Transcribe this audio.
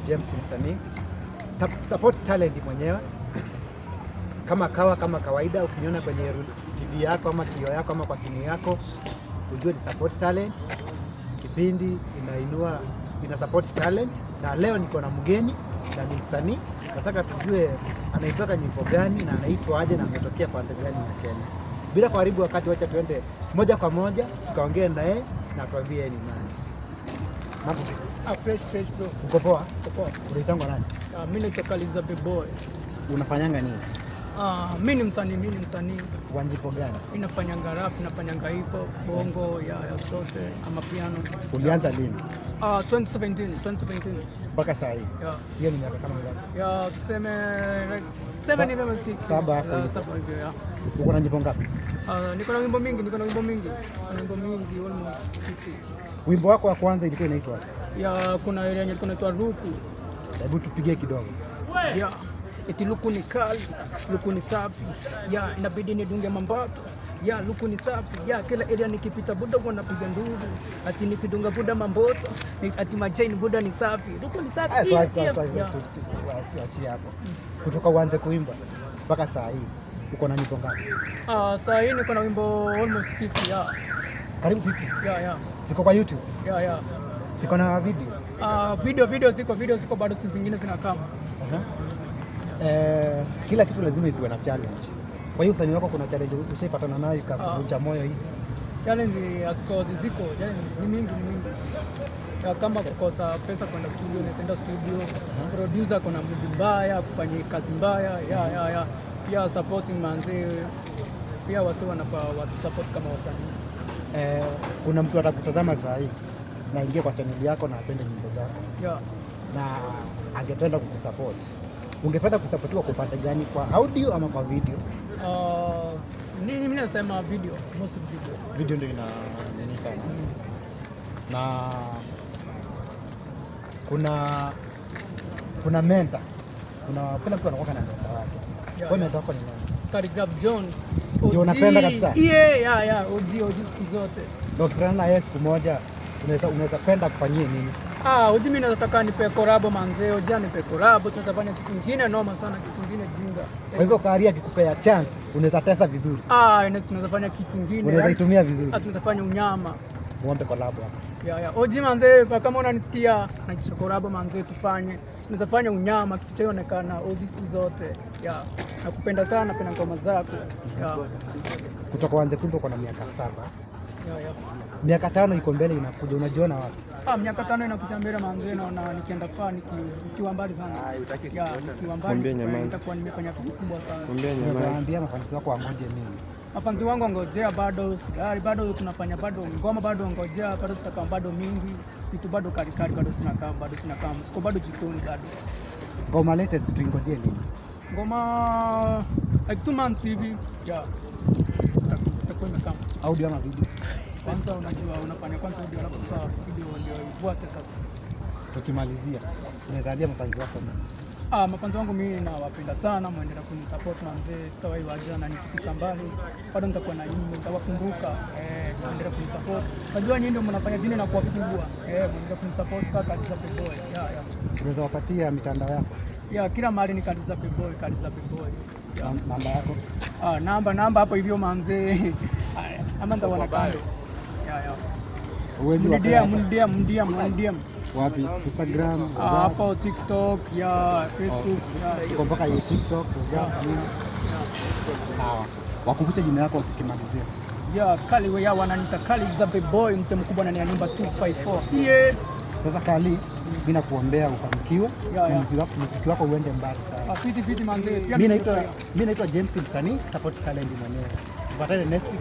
James msanii. Support talent mwenyewe. Kama kawaida ukiniona kwenye TV yako ama kioo yako ama kwa simu yako, ujue ni support talent. Kipindi ina support talent, na leo niko na mgeni na ni msanii. Nataka tujue anaitoka nyimbo gani na anaitwa aje na ametokea pande gani ya Kenya. Bila kuharibu wakati, wacha tuende moja kwa moja tukaongee naye na tuambie ni nani. Mambo vipi? Fresh bro. Uko poa? Uko poa. Unaitwa nani? Mimi naitwa Elizabeth Boy. Unafanyanga nini? Mimi ni msanii. Wa nyimbo gani? Mimi nafanyanga rap, nafanyanga hip hop, bongo, ya sote ama piano. Ulianza lini? 2017. Mpaka saa hii. Yeah. Hiyo ni miaka kama ngapi? Ya tuseme like 7 hivi ama 6. 7 hapo. 7 hivi ya. Uko na nyimbo ngapi? Niko na wimbo mingi, almost 50. Wimbo wako wa kwanza ilikuwa inaitwa? Ya kuna ile yenye inaitwa Luku. Hebu tupigie kidogo. Ya. Eti luku ni kali, luku ni safi, ya inabidi nidunge mambato, ya luku ni safi, ya kila area nikipita buda wanapiga nduru, ati nikidunga buda mamboto, ati majaini buda ni safi, luku ni safi. Achia hapo. Kutoka uanze kuimba mpaka saa hii uko na nyimbo ngapi? Saa hii niko na wimbo almost 50 ya. Karibu 50? Ya. Siko kwa YouTube? Ya. Siko na video? Video ziko bado, zingine zinakama. Kila kitu lazima iwe na challenge. Kwa hiyo usanii wako kuna challenge ushaipatana nayo ikavunja moyo hivi? Challenge ziko, ni mingi. Ya kama kukosa pesa kwenda studio, naenda studio. Producer kuna mood mbaya, kufanya kazi mbaya. Ya. Pia supporting manze. Pia wase wanafaa watu support kama wasanii. Kuna mtu atakutazama saa hii na ingia kwa channel yako na apende nyimbo zako. Yeah. Na angependa kukusupport. Ungependa kusapotiwa kwa pande gani, kwa audio ama kwa video? Mimi nasema video, most video. Video ndio ina nini sana. Na kuna mentor. Kila mtu anakuwa na mentor wake. Kwa mentor wako ni nani? Khaligraph Jones. Ndio unapenda kabisa? Yeah. OG siku zote. Ndio tukutana na yeye siku moja, unaweza penda kufanyia nini? OG mimi nataka nipe collab manze, OG nipe collab, tutafanya kitu kingine noma sana, kitu kingine jinga. Kwa hivyo Karia akikupea chance, unaweza tesa vizuri. Tunaweza fanya kitu kingine. Unaweza itumia vizuri. Tunaweza fanya unyama. Muombe collab hapa. Ya. OG manze, kama unanisikia na kisha collab manze tufanye. Tunaweza fanya unyama, kitu chaonekana OG siku zote. Ya. Nakupenda sana, napenda ngoma zako. Ya. Kutoka uanze kuimba kwa miaka 7. Ya. Miaka 5 iko mbele inakuja, unajiona wapi? Miaka 5 inakuja mbele manze, naona nikienda faa nikiwa mbali sana. Ya, nikiwa mbali nitakuwa nimefanya kitu kubwa sana. Unawaambia mafanisi wako wangoje nini? Mafanisi wangu wangojea bado, bado tunafanya bado ngoma, bado ngojea, bado tutakaa bado mingi, vitu bado karikari, bado sina kama. Siko bado jikoni bado. Ngoma latest tuingojee nini? Ngoma like 2 months hivi. Ya. Tutakuwa kama audio ama video? Kwanza unajua unafanya kwanza audio alafu sasa video ndio ifuate sasa. Tukimalizia, unazaambia mafanzi wako nini? Mafanzi wangu mimi nawapenda sana, muendelee kunisupport manze, sitawahi wacha na nikifika mbali bado nitakuwa na nyinyi, nitawakumbuka. Muendelee kunisupport. Najua nyinyi ndio mnafanya dini na kuwa kubwa. Muendelee kunisupport kaka Elizabeth Boy. Ya. Unaweza wapatia mitandao yako? Ya, kila mahali ni Elizabeth Boy. Namba yako? Namba hapo hivyo manze. Ama nitaona kando. Ya. Uwezi Mundiam. Wapi? Instagram, hapo TikTok, ya Facebook, ya uko mpaka TikTok, sawa. Wakumbushe jina lako ukimalizia. Ya Kali wewe wananiita Kali Elizabeth Boy, mtu mkubwa ananiimba 254. Sasa Kali, mimi nakuombea ufanikiwe na muziki wako uende mbali sana. Fiti manze. Mimi naitwa James msanii, support talent mwenyewe. Tupatane next.